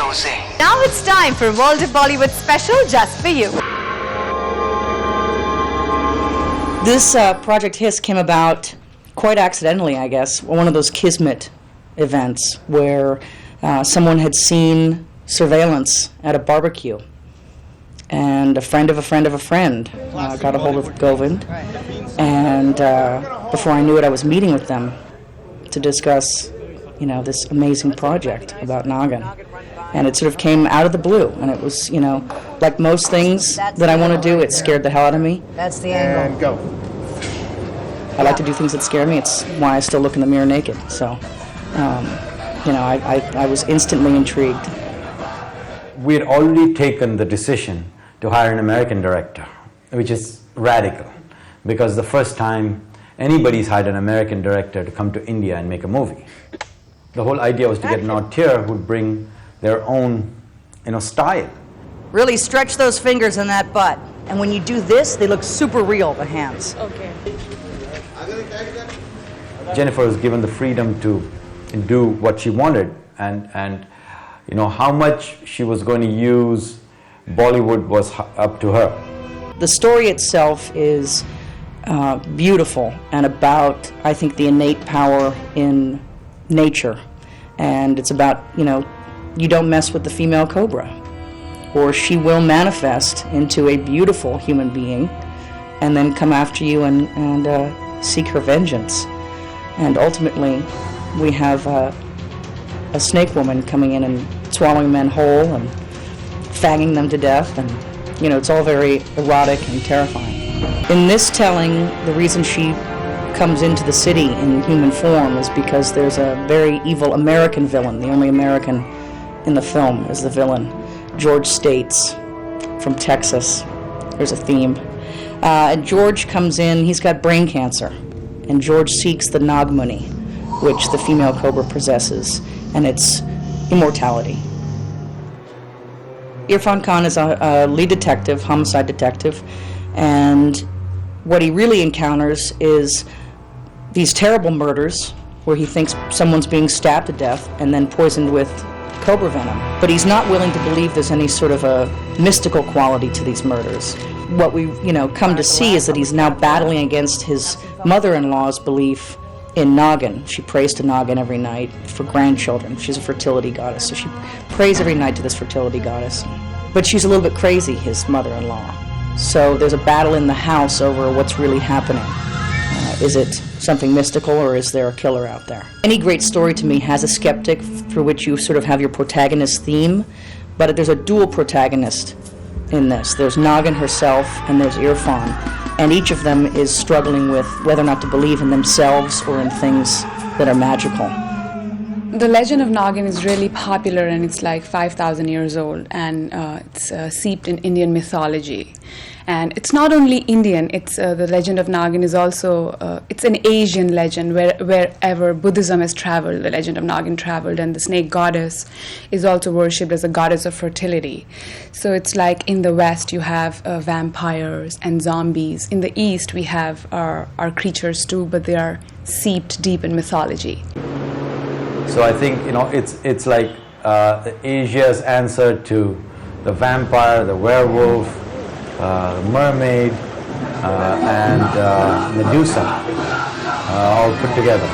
show Zing. Now it's time for World of Bollywood special just for you. This Project Hiss came about quite accidentally, I guess. One of those kismet events where someone had seen surveillance at a barbecue, and a friend of a friend of a friend got a hold of Govind, and before I knew it, I was meeting with them to discuss, this amazing project about Nagan. And it sort of came out of the blue, and it was, like most things that I want to do, it scared the hell out of me. That's the angle. And go. I like to do things that scare me. It's why I still look in the mirror naked. So, I was instantly intrigued. We had already taken the decision to hire an American director, which is radical, because the first time anybody's hired an American director to come to India and make a movie. The whole idea was to get an auteur who'd bring their own, style. Really stretch those fingers in that butt. And when you do this, they look super real, the hands. Okay. Jennifer was given the freedom to do what she wanted, and how much she was going to use Bollywood was up to her. The story itself is beautiful and about, I think, the innate power in nature. And it's about, you don't mess with the female cobra, or she will manifest into a beautiful human being and then come after you and seek her vengeance. And ultimately, we have a snake woman coming in and swallowing men whole and fagging them to death, and it's all very erotic and terrifying. In this telling, the reason she comes into the city in human form is because there's a very evil American villain. The only American in the film is the villain, George States from Texas. There's a theme. And George comes in, he's got brain cancer, and George seeks the Nagmuni, which the female cobra possesses, and it's immortality. Irfan Khan is a lead detective, homicide detective, and what he really encounters is these terrible murders where he thinks someone's being stabbed to death and then poisoned with cobra venom. But he's not willing to believe there's any sort of a mystical quality to these murders. What we, come to see is that he's now battling against his mother-in-law's belief in Nagan. She prays to Nagan every night for grandchildren. She's a fertility goddess, so she prays every night to this fertility goddess. But she's a little bit crazy, his mother-in-law. So there's a battle in the house over what's really happening. Is it something mystical, or is there a killer out there? Any great story to me has a skeptic through which you sort of have your protagonist theme, but there's a dual protagonist in this. There's Nagan herself and there's Irfan, and each of them is struggling with whether or not to believe in themselves or in things that are magical. The legend of Nagan is really popular, and it's like 5,000 years old, and it's seeped in Indian mythology. And it's not only Indian, it's the legend of Nagan is also, it's an Asian legend. Wherever Buddhism has traveled, the legend of Nagan traveled, and the snake goddess is also worshipped as a goddess of fertility. So it's like in the West you have vampires and zombies. In the East we have our creatures too, but they are seeped deep in mythology. So I think, it's like Asia's answer to the vampire, the werewolf, the mermaid, and Medusa, all put together.